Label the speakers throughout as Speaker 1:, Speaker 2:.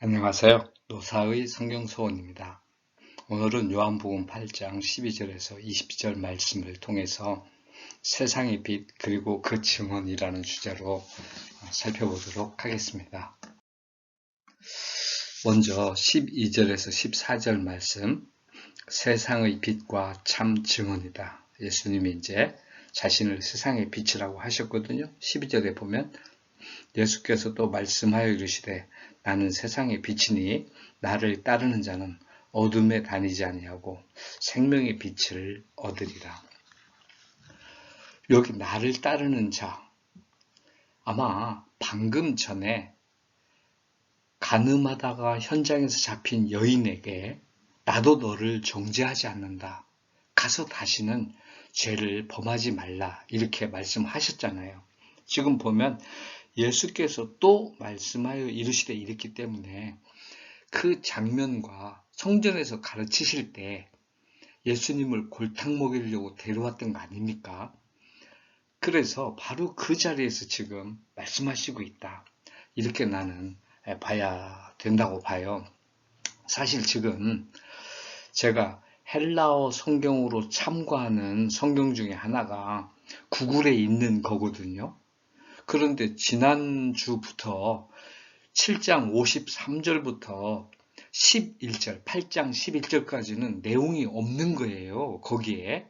Speaker 1: 안녕하세요. 노사의 성경소원입니다. 오늘은 요한복음 8장 12절에서 20절 말씀을 통해서 세상의 빛 그리고 그 증언이라는 주제로 살펴보도록 하겠습니다. 먼저 12절에서 14절 말씀, 세상의 빛과 참 증언이다. 예수님이 이제 자신을 세상의 빛이라고 하셨거든요. 12절에 보면 예수께서 또 말씀하여 이르시되 나는 세상의 빛이니 나를 따르는 자는 어둠에 다니지 아니하고 생명의 빛을 얻으리라. 여기 나를 따르는 자, 아마 방금 전에 간음하다가 현장에서 잡힌 여인에게 나도 너를 정죄하지 않는다. 가서 다시는 죄를 범하지 말라. 이렇게 말씀하셨잖아요. 지금 보면 예수께서 또 말씀하여 이르시되 이랬기 때문에 그 장면과 성전에서 가르치실 때 예수님을 골탕 먹이려고 데려왔던 거 아닙니까? 그래서 바로 그 자리에서 지금 말씀하시고 있다. 이렇게 나는 봐야 된다고 봐요. 사실 지금 제가 헬라어 성경으로 참고하는 성경 중에 하나가 구글에 있는 거거든요. 그런데 지난주부터 7장 53절부터 11절, 8장 11절까지는 내용이 없는 거예요. 거기에.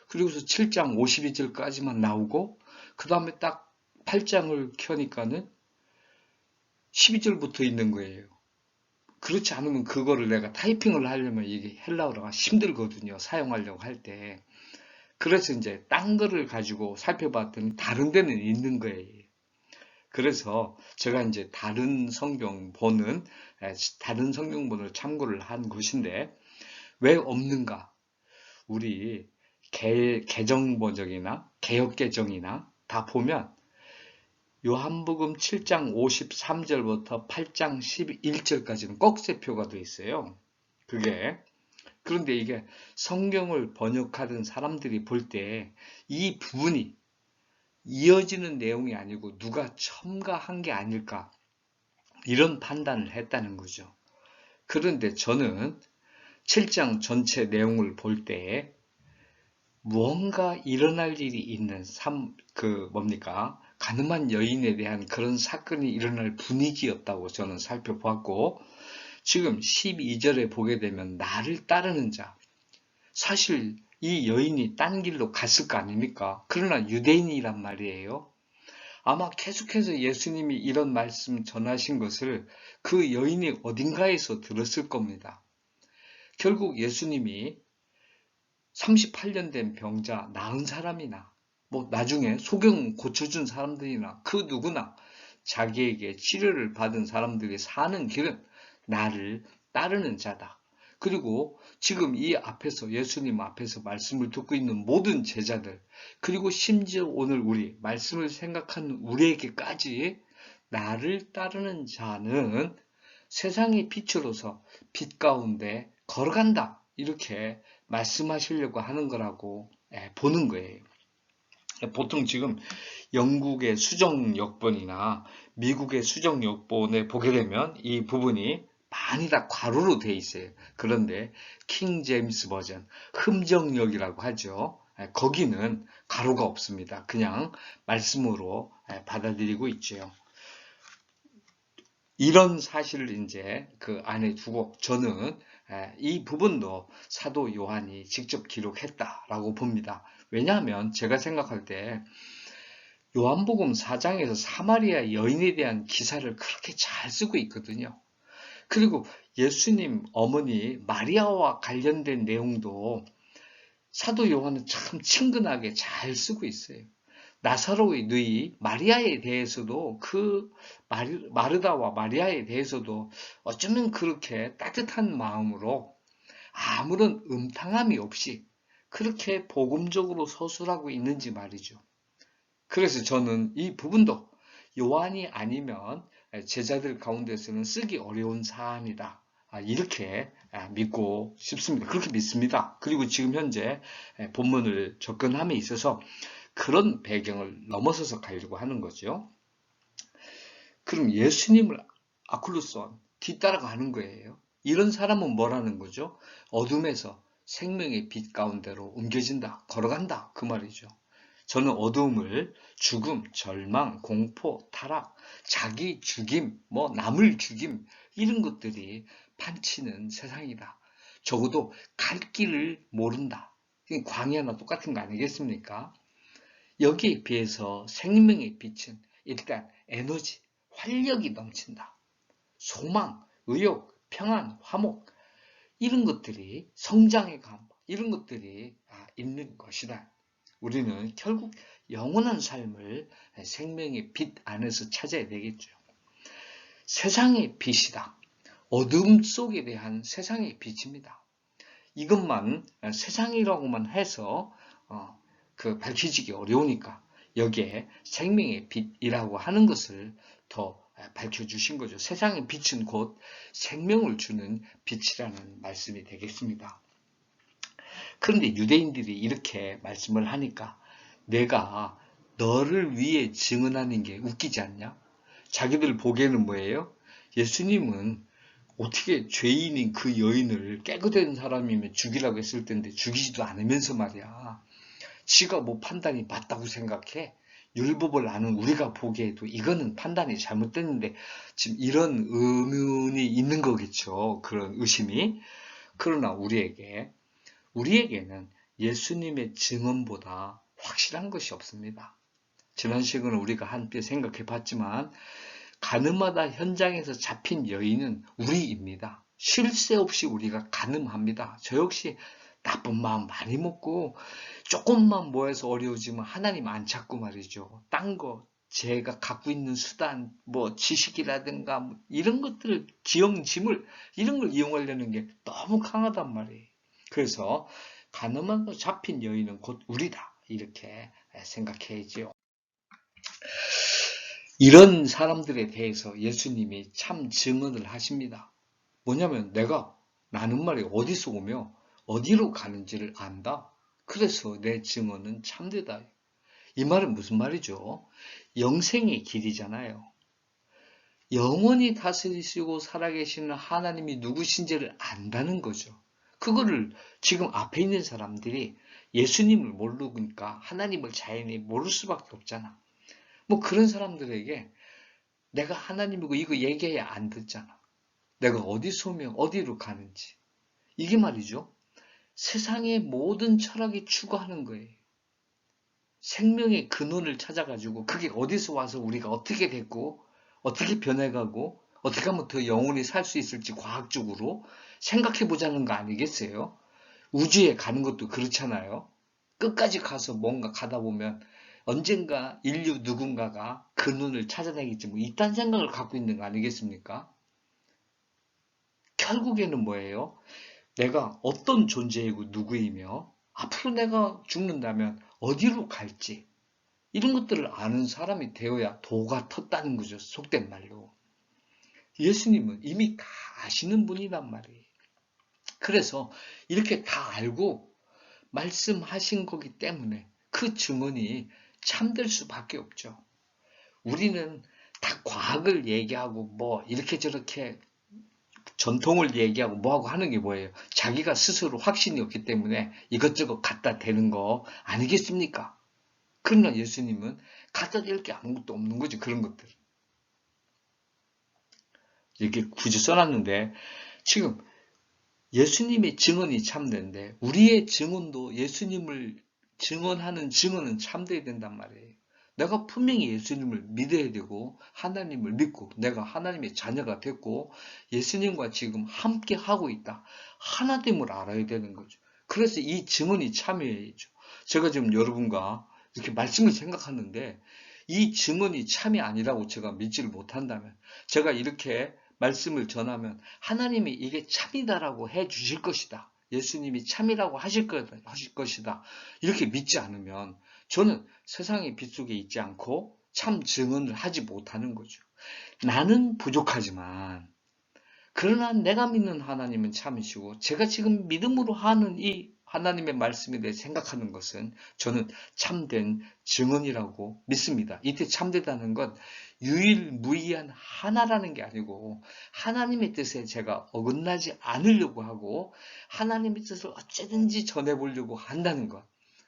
Speaker 1: 그리고서 7장 52절까지만 나오고 그 다음에 딱 8장을 켜니까는 12절부터 있는 거예요. 그렇지 않으면 그거를 내가 타이핑을 하려면 이게 헬라어가 힘들거든요. 사용하려고 할 때. 그래서 이제 딴 거를 가지고 살펴봤더니 다른 데는 있는 거예요. 그래서 제가 이제 다른 성경본을 참고를 한 것인데 왜 없는가? 우리 개정번역이나 개역개정이나 다 보면 요한복음 7장 53절부터 8장 11절까지는 꺽쇠표가 되어 있어요. 그런데 이게 성경을 번역하던 사람들이 볼 때 이 부분이 이어지는 내용이 아니고 누가 첨가한 게 아닐까 이런 판단을 했다는 거죠. 그런데 저는 7장 전체 내용을 볼 때 무언가 일어날 일이 있는 가늠한 여인에 대한 그런 사건이 일어날 분위기였다고 저는 살펴보았고 지금 12절에 보게 되면 나를 따르는 자, 사실 이 여인이 딴 길로 갔을 거 아닙니까? 그러나 유대인이란 말이에요. 아마 계속해서 예수님이 이런 말씀 전하신 것을 그 여인이 어딘가에서 들었을 겁니다. 결국 예수님이 38년 된 병자 나은 사람이나 나중에 소경 고쳐준 사람들이나 그 누구나 자기에게 치료를 받은 사람들이 사는 길은 나를 따르는 자다. 그리고 지금 이 앞에서 예수님 앞에서 말씀을 듣고 있는 모든 제자들 그리고 심지어 오늘 우리 말씀을 생각하는 우리에게까지 나를 따르는 자는 세상의 빛으로서 빛 가운데 걸어간다. 이렇게 말씀하시려고 하는 거라고 보는 거예요. 보통 지금 영국의 수정역본이나 미국의 수정역본에 보게 되면 이 부분이 많이 다 괄호로 돼 있어요. 그런데 킹 제임스 버전, 흠정역이라고 하죠. 거기는 괄호가 없습니다. 그냥 말씀으로 받아들이고 있죠. 이런 사실을 이제 그 안에 두고 저는 이 부분도 사도 요한이 직접 기록했다라고 봅니다. 왜냐하면 제가 생각할 때 요한복음 4장에서 사마리아 여인에 대한 기사를 그렇게 잘 쓰고 있거든요. 그리고 예수님 어머니 마리아와 관련된 내용도 사도 요한은 참 친근하게 잘 쓰고 있어요. 나사로의 누이 마리아에 대해서도 마르다와 마리아에 대해서도 어쩌면 그렇게 따뜻한 마음으로 아무런 음탕함이 없이 그렇게 복음적으로 서술하고 있는지 말이죠. 그래서 저는 이 부분도 요한이 아니면 제자들 가운데서는 쓰기 어려운 사안이다. 이렇게 믿고 싶습니다. 그렇게 믿습니다. 그리고 지금 현재 본문을 접근함에 있어서 그런 배경을 넘어서서 가려고 하는 거죠. 그럼 예수님을 아클루스온 뒤따라가는 거예요. 이런 사람은 뭐라는 거죠? 어둠에서 생명의 빛 가운데로 옮겨진다, 걸어간다, 그 말이죠. 저는 어둠을 죽음, 절망, 공포, 타락, 자기 죽임, 남을 죽임, 이런 것들이 판치는 세상이다. 적어도 갈 길을 모른다. 광야나 똑같은 거 아니겠습니까? 여기에 비해서 생명의 빛은 일단 에너지, 활력이 넘친다. 소망, 의욕, 평안, 화목, 이런 것들이 성장의 감, 이런 것들이 있는 것이다. 우리는 결국 영원한 삶을 생명의 빛 안에서 찾아야 되겠죠. 세상의 빛이다. 어둠 속에 대한 세상의 빛입니다. 이것만 세상이라고만 해서 밝혀지기 어려우니까 여기에 생명의 빛이라고 하는 것을 더 밝혀주신 거죠. 세상의 빛은 곧 생명을 주는 빛이라는 말씀이 되겠습니다. 그런데 유대인들이 이렇게 말씀을 하니까 내가 너를 위해 증언하는 게 웃기지 않냐? 자기들 보기에는 뭐예요? 예수님은 어떻게 죄인인 그 여인을 깨끗한 사람이면 죽이라고 했을 텐데 죽이지도 않으면서 말이야. 지가 뭐 판단이 맞다고 생각해? 율법을 아는 우리가 보기에도 이거는 판단이 잘못됐는데 지금 이런 의문이 있는 거겠죠. 그런 의심이. 그러나 우리에게는 예수님의 증언보다 확실한 것이 없습니다. 지난 시간에 우리가 한때 생각해 봤지만 가늠하다 현장에서 잡힌 여인은 우리입니다. 쉴 새 없이 우리가 가늠합니다. 저 역시 나쁜 마음 많이 먹고 조금만 모여서 어려워지면 하나님 안 찾고 말이죠. 딴 거 제가 갖고 있는 수단, 지식이라든가 이런 것들을 기용짐을 이런 걸 이용하려는 게 너무 강하단 말이에요. 그래서 가늠하다 잡힌 여인은 곧 우리다 이렇게 생각해야지요. 이런 사람들에 대해서 예수님이 참 증언을 하십니다. 뭐냐면 나는 말이 어디서 오며 어디로 가는지를 안다. 그래서 내 증언은 참되다. 이 말은 무슨 말이죠? 영생의 길이잖아요. 영원히 다스리시고 살아계시는 하나님이 누구신지를 안다는 거죠. 그거를 지금 앞에 있는 사람들이 예수님을 모르니까 하나님을 자연히 모를 수밖에 없잖아. 그런 사람들에게 내가 하나님이고 이거 얘기해야 안 듣잖아. 내가 어디서 오며 어디로 가는지. 이게 말이죠. 세상의 모든 철학이 추구하는 거예요. 생명의 근원을 찾아가지고 그게 어디서 와서 우리가 어떻게 됐고 어떻게 변해가고 어떻게 하면 더 영원히 살 수 있을지 과학적으로 생각해보자는 거 아니겠어요? 우주에 가는 것도 그렇잖아요. 끝까지 가서 뭔가 가다 보면 언젠가 인류 누군가가 근원을 찾아내겠지 이딴 생각을 갖고 있는 거 아니겠습니까? 결국에는 뭐예요? 내가 어떤 존재이고 누구이며 앞으로 내가 죽는다면 어디로 갈지 이런 것들을 아는 사람이 되어야 도가 텄다는 거죠. 속된 말로. 예수님은 이미 다 아시는 분이란 말이에요. 그래서 이렇게 다 알고 말씀하신 거기 때문에 그 증언이 참될 수밖에 없죠. 우리는 다 과학을 얘기하고 이렇게 저렇게 전통을 얘기하고 뭐하고 하는 게 뭐예요? 자기가 스스로 확신이 없기 때문에 이것저것 갖다 대는 거 아니겠습니까? 그러나 예수님은 갖다 댈 게 아무것도 없는 거죠. 그런 것들. 이렇게 굳이 써놨는데 지금 예수님의 증언이 참된데 우리의 증언도 예수님을 증언하는 증언은 참돼야 된단 말이에요. 내가 분명히 예수님을 믿어야 되고 하나님을 믿고 내가 하나님의 자녀가 됐고 예수님과 지금 함께 하고 있다. 하나됨을 알아야 되는 거죠. 그래서 이 증언이 참여해야죠. 제가 지금 여러분과 이렇게 말씀을 생각하는데 이 증언이 참이 아니라고 제가 믿지를 못한다면 제가 이렇게 말씀을 전하면 하나님이 이게 참이다라고 해 주실 것이다. 예수님이 참이라고 하실 것이다. 이렇게 믿지 않으면 저는 세상의 빛 속에 있지 않고 참 증언을 하지 못하는 거죠. 나는 부족하지만 그러나 내가 믿는 하나님은 참이시고 제가 지금 믿음으로 하는 이 하나님의 말씀에 대해 생각하는 것은 저는 참된 증언이라고 믿습니다. 이때 참되다는 건 유일무이한 하나라는 게 아니고 하나님의 뜻에 제가 어긋나지 않으려고 하고 하나님의 뜻을 어쩌든지 전해보려고 한다는 것.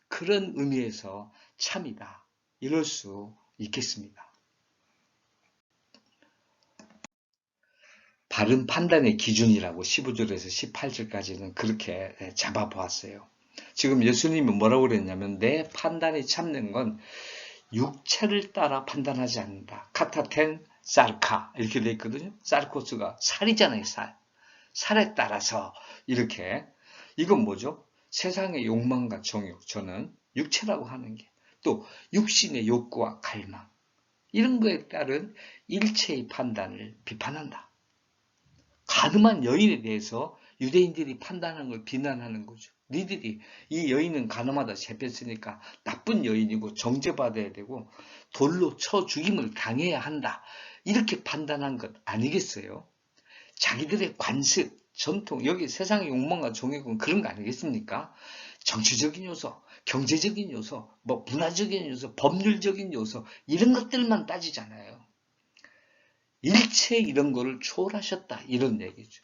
Speaker 1: 그런 의미에서 참이다. 이럴 수 있겠습니다. 바른 판단의 기준이라고 15절에서 18절까지는 그렇게 잡아보았어요. 지금 예수님이 뭐라고 그랬냐면 내 판단이 참는 건 육체를 따라 판단하지 않는다. 카타텐 사르카 이렇게 돼 있거든요. 사르코스가 살이잖아요. 살. 살에 따라서 이렇게. 이건 뭐죠? 세상의 욕망과 정욕. 저는 육체라고 하는 게. 또 육신의 욕구와 갈망. 이런 거에 따른 일체의 판단을 비판한다. 가늠한 여인에 대해서 유대인들이 판단하는 걸 비난하는 거죠. 니들이 이 여인은 가늠하다 잡혔으니까 나쁜 여인이고 정죄받아야 되고 돌로 쳐 죽임을 당해야 한다. 이렇게 판단한 것 아니겠어요? 자기들의 관습, 전통, 여기 세상의 욕망과 정욕은 그런 거 아니겠습니까? 정치적인 요소, 경제적인 요소, 문화적인 요소, 법률적인 요소 이런 것들만 따지잖아요. 일체 이런 거를 초월하셨다. 이런 얘기죠.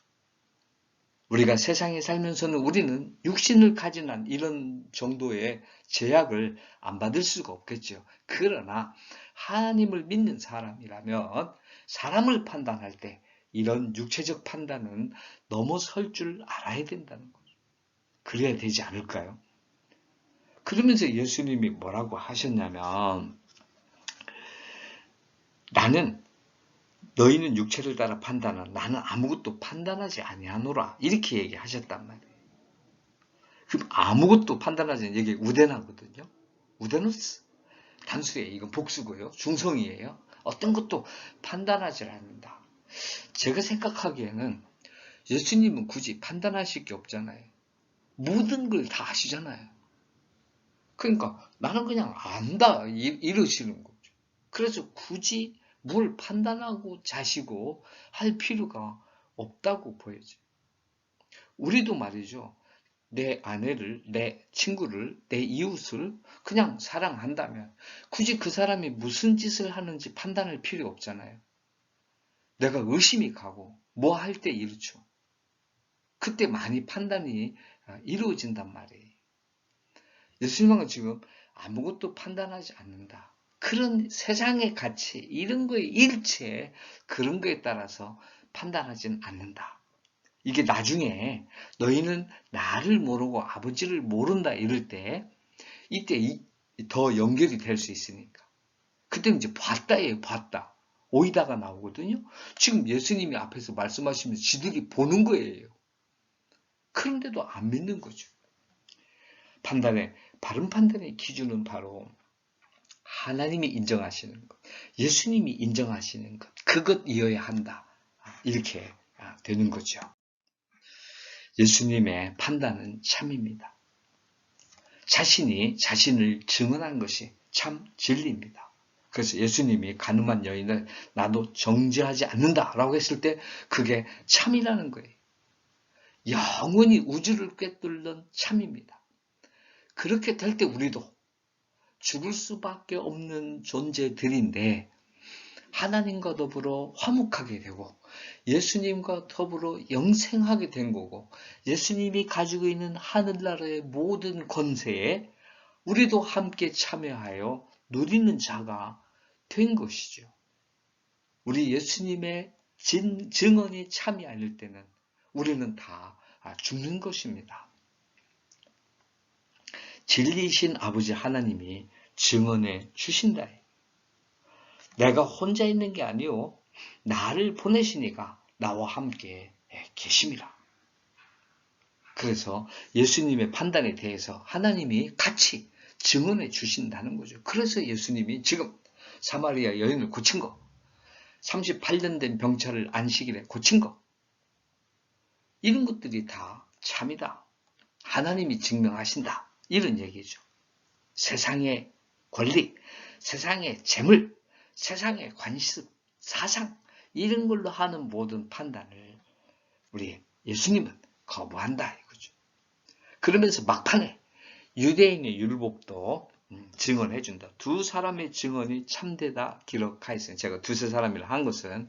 Speaker 1: 우리가 세상에 살면서는 우리는 육신을 가진 한 이런 정도의 제약을 안 받을 수가 없겠죠. 그러나 하나님을 믿는 사람이라면 사람을 판단할 때 이런 육체적 판단은 넘어설 줄 알아야 된다는 거죠. 그래야 되지 않을까요? 그러면서 예수님이 뭐라고 하셨냐면 너희는 육체를 따라 판단하나 나는 아무것도 판단하지 아니하노라 이렇게 얘기하셨단 말이에요. 그럼 아무것도 판단하지 않는 얘기 우데나거든요. 우데노스 단수예요. 이건 복수고요. 중성이에요. 어떤 것도 판단하지 않는다. 제가 생각하기에는 예수님은 굳이 판단하실 게 없잖아요. 모든 걸 다 아시잖아요. 그러니까 나는 그냥 안다 이러시는 거죠. 그래서 굳이 뭘 판단하고 자시고 할 필요가 없다고 보여져요. 우리도 말이죠. 내 아내를, 내 친구를, 내 이웃을 그냥 사랑한다면 굳이 그 사람이 무슨 짓을 하는지 판단할 필요 없잖아요. 내가 의심이 가고 뭐 할 때 이렇죠. 그때 많이 판단이 이루어진단 말이에요. 예수님은 지금 아무것도 판단하지 않는다. 그런 세상의 가치, 이런 거에 일체 그런 거에 따라서 판단하지는 않는다. 이게 나중에 너희는 나를 모르고 아버지를 모른다 이럴 때 이때 더 연결이 될 수 있으니까. 그때 이제 봤다예요. 봤다. 오이다가 나오거든요. 지금 예수님이 앞에서 말씀하시면서 지들이 보는 거예요. 그런데도 안 믿는 거죠. 바른 판단의 기준은 바로 하나님이 인정하시는 것, 예수님이 인정하시는 것, 그것이어야 한다. 이렇게 되는 거죠. 예수님의 판단은 참입니다. 자신이 자신을 증언한 것이 참 진리입니다. 그래서 예수님이 가늠한 여인을 나도 정죄하지 않는다라고 했을 때 그게 참이라는 거예요. 영원히 우주를 꿰뚫는 참입니다. 그렇게 될 때 우리도 죽을 수밖에 없는 존재들인데 하나님과 더불어 화목하게 되고 예수님과 더불어 영생하게 된 거고 예수님이 가지고 있는 하늘나라의 모든 권세에 우리도 함께 참여하여 누리는 자가 된 것이죠. 우리 예수님의 증언이 참이 아닐 때는 우리는 다 죽는 것입니다. 진리이신 아버지 하나님이 증언해 주신다. 내가 혼자 있는 게 아니요 나를 보내시니까 나와 함께 계심이라. 그래서 예수님의 판단에 대해서 하나님이 같이 증언해 주신다는 거죠. 그래서 예수님이 지금 사마리아 여인을 고친 거, 38년 된 병자를 안식일에 고친 거, 이런 것들이 다 참이다. 하나님이 증명하신다. 이런 얘기죠. 세상의 권리, 세상의 재물, 세상의 관습, 사상 이런 걸로 하는 모든 판단을 우리 예수님은 거부한다 이거죠. 그러면서 막판에 유대인의 율법도 증언해준다. 두 사람의 증언이 참되다 기록하였어요. 제가 두세 사람이라 한 것은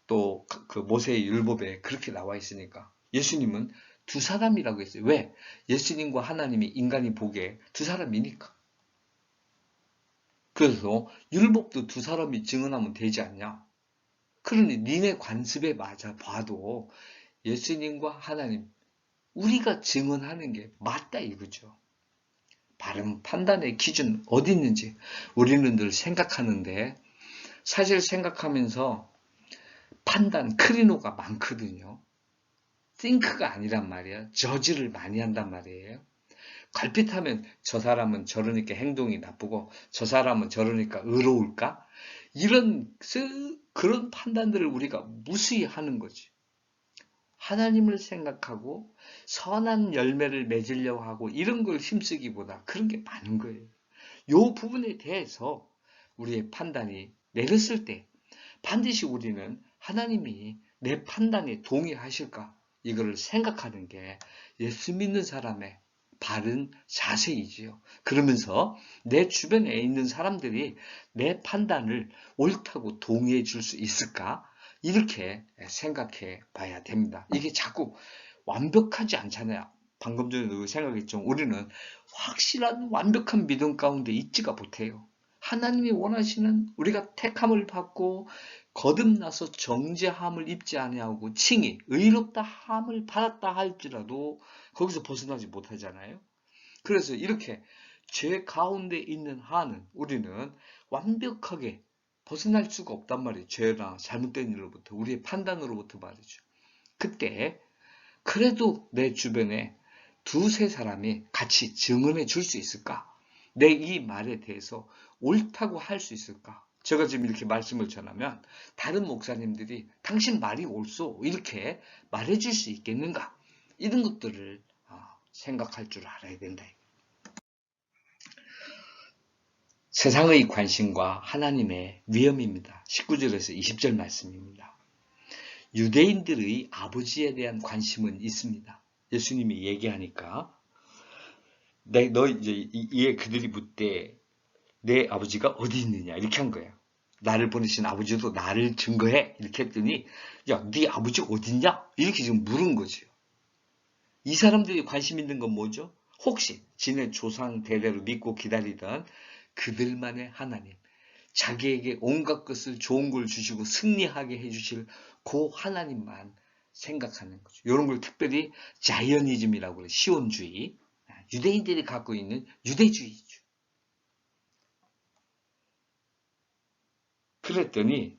Speaker 1: 또 그 모세의 율법에 그렇게 나와 있으니까 예수님은 두 사람이라고 했어요. 왜? 예수님과 하나님이 인간이 보기에 두 사람이니까. 그래서 율법도 두 사람이 증언하면 되지 않냐? 그러니 니네 관습에 맞아 봐도 예수님과 하나님 우리가 증언하는 게 맞다 이거죠. 바른 판단의 기준 어디 있는지 우리는 늘 생각하는데 사실 생각하면서 판단 크리노가 많거든요. think가 아니란 말이야. 저지를 많이 한단 말이에요. 걸핏하면 저 사람은 저러니까 행동이 나쁘고 저 사람은 저러니까 의로울까? 이런 그런 판단들을 우리가 무수히 하는 거지. 하나님을 생각하고 선한 열매를 맺으려고 하고 이런 걸 힘쓰기보다 그런 게 많은 거예요. 이 부분에 대해서 우리의 판단이 내렸을 때 반드시 우리는 하나님이 내 판단에 동의하실까? 이거를 생각하는 게 예수 믿는 사람의 바른 자세이지요. 그러면서 내 주변에 있는 사람들이 내 판단을 옳다고 동의해 줄 수 있을까? 이렇게 생각해 봐야 됩니다. 이게 자꾸 완벽하지 않잖아요. 방금 전에도 생각했죠. 우리는 확실한 완벽한 믿음 가운데 있지가 못해요. 하나님이 원하시는 우리가 택함을 받고 거듭나서 정죄함을 입지 아니하고 칭의, 의롭다 함을 받았다 할지라도 거기서 벗어나지 못하잖아요. 그래서 이렇게 죄 가운데 있는 한은 우리는 완벽하게 벗어날 수가 없단 말이에요. 죄나 잘못된 일로부터, 우리의 판단으로부터 말이죠. 그때 그래도 내 주변에 두세 사람이 같이 증언해 줄 수 있을까? 내 이 말에 대해서 옳다고 할 수 있을까? 제가 지금 이렇게 말씀을 전하면 다른 목사님들이 당신 말이 옳소 이렇게 말해줄 수 있겠는가? 이런 것들을 생각할 줄 알아야 된다. 세상의 관심과 하나님의 위험입니다. 19절에서 20절 말씀입니다. 유대인들의 아버지에 대한 관심은 있습니다. 예수님이 얘기하니까 너 이제 이에 그들이 묻되 내 아버지가 어디 있느냐 이렇게 한 거예요. 나를 보내신 아버지도 나를 증거해 이렇게 했더니 야, 네 아버지 어딨냐 이렇게 지금 물은 거죠. 이 사람들이 관심 있는 건 뭐죠? 혹시 지네 조상 대대로 믿고 기다리던 그들만의 하나님, 자기에게 온갖 것을 좋은 걸 주시고 승리하게 해주실 그 하나님만 생각하는 거죠. 이런 걸 특별히 자이어니즘이라고 그래요. 시온주의. 유대인들이 갖고 있는 유대주의죠. 그랬더니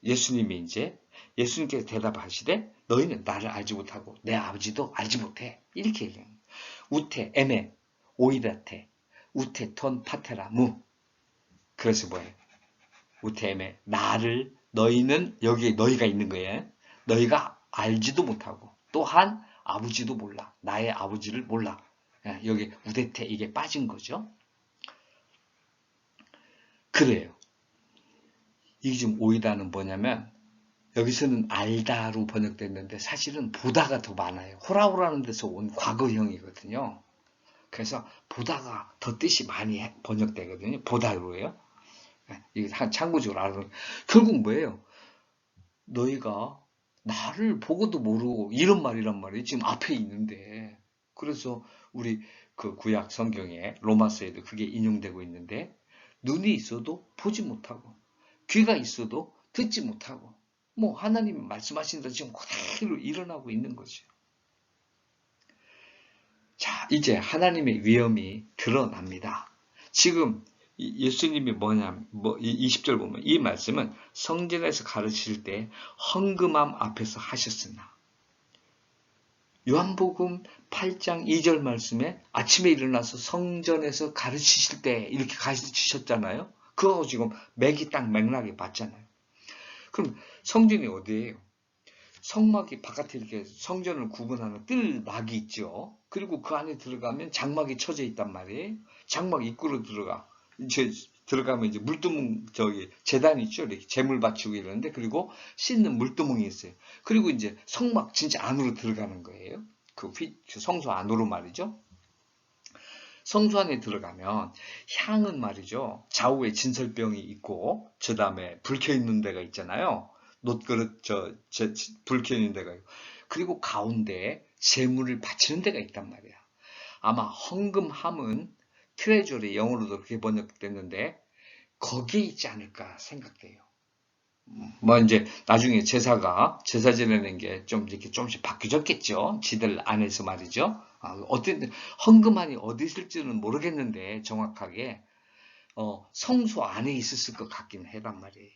Speaker 1: 예수님이 이제 예수님께서 대답하시되 너희는 나를 알지 못하고 내 아버지도 알지 못해. 이렇게 얘기합니다. 우테 에메 오이다테 우테 톤 파테라 무. 그래서 뭐예요? 우테 에메 나를 너희는 여기에 너희가 있는 거예요. 너희가 알지도 못하고 또한 아버지도 몰라. 나의 아버지를 몰라. 여기 우데테 이게 빠진 거죠. 그래요. 이게 지금 오이다는 뭐냐면 여기서는 알다로 번역됐는데 사실은 보다가 더 많아요. 호라호라는 데서 온 과거형이거든요. 그래서 보다가 더 뜻이 많이 번역되거든요. 보다로요. 이게 참고적으로 알아요. 결국 뭐예요? 너희가 나를 보고도 모르고 이런 말이란 말이에요. 지금 앞에 있는데. 그래서 우리 그 구약 성경에 로마서에도 그게 인용되고 있는데 눈이 있어도 보지 못하고 귀가 있어도 듣지 못하고 뭐 하나님이 말씀하신 대로 지금 그대로 일어나고 있는 거죠. 자, 이제 하나님의 위엄이 드러납니다. 지금 예수님이 뭐냐, 20절 보면 이 말씀은 성전에서 가르치실 때 헌금함 앞에서 하셨으나 요한복음 8장 2절 말씀에 아침에 일어나서 성전에서 가르치실 때 이렇게 가르치셨잖아요. 그거하고 지금 맥이 딱 맥락이 맞잖아요. 그럼 성전이 어디예요? 성막이 바깥에 이렇게 성전을 구분하는 뜰막이 있죠. 그리고 그 안에 들어가면 장막이 쳐져 있단 말이에요. 장막 입구로 들어가면 이제 물두멍 제단 있죠. 이렇게 재물 바치고 이러는데 그리고 씻는 물두멍이 있어요. 그리고 이제 성막 진짜 안으로 들어가는 거예요. 그 성소 안으로 말이죠. 성소 안에 들어가면 향은 말이죠. 좌우에 진설병이 있고, 저 다음에 불 켜 있는 데가 있잖아요. 놋그릇, 불 켜 있는 데가 있고, 그리고 가운데 제물을 바치는 데가 있단 말이야. 아마 헌금함은 트레저리, 영어로도 그렇게 번역됐는데, 거기에 있지 않을까 생각돼요. 뭐 이제 나중에 제사 지내는 게 좀 이렇게 조금씩 바뀌었겠죠. 지들 안에서 말이죠. 어쨌든 헌금함이 어디 있을지는 모르겠는데 정확하게 성소 안에 있었을 것 같긴 해란 말이에요.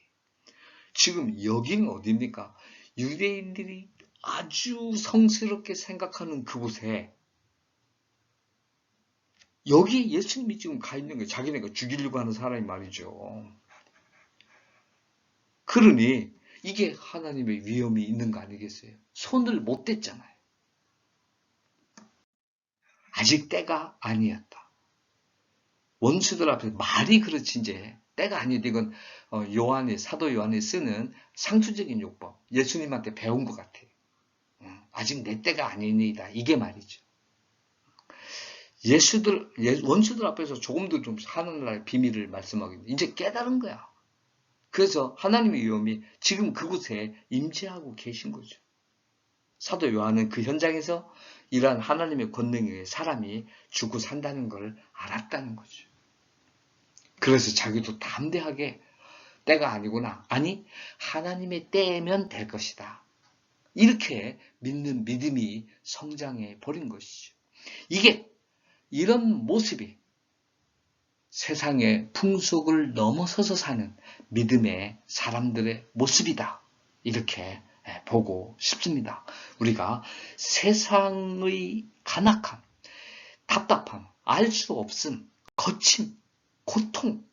Speaker 1: 지금 여기는 어디입니까? 유대인들이 아주 성스럽게 생각하는 그곳에 여기에 예수님이 지금 가 있는 거예요. 자기네가 죽이려고 하는 사람이 말이죠. 그러니 이게 하나님의 위엄이 있는 거 아니겠어요? 손을 못 댔잖아요. 아직 때가 아니었다. 원수들 앞에 말이 그렇지 이제 때가 아니다. 이건 사도 요한이 쓰는 상투적인 요법. 예수님한테 배운 것 같아요. 아직 내 때가 아니니다. 이게 말이죠. 원수들 앞에서 조금도 좀 하늘나라의 비밀을 말씀하겠는데 이제 깨달은 거야. 그래서 하나님의 위엄이 지금 그곳에 임재하고 계신 거죠. 사도 요한은 그 현장에서 이러한 하나님의 권능에 사람이 죽고 산다는 걸 알았다는 거죠. 그래서 자기도 담대하게 때가 아니구나. 아니, 하나님의 때면 될 것이다. 이렇게 믿는 믿음이 성장해 버린 것이죠. 이런 모습이 세상의 풍속을 넘어서서 사는 믿음의 사람들의 모습이다. 이렇게 보고 싶습니다. 우리가 세상의 간악함, 답답함, 알 수 없음, 거침, 고통,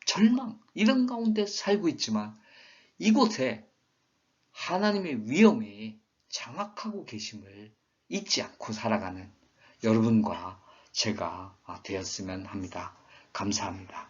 Speaker 1: 절망 이런 가운데 살고 있지만 이곳에 하나님의 위엄이 장악하고 계심을 잊지 않고 살아가는 여러분과 제가 되었으면 합니다. 감사합니다.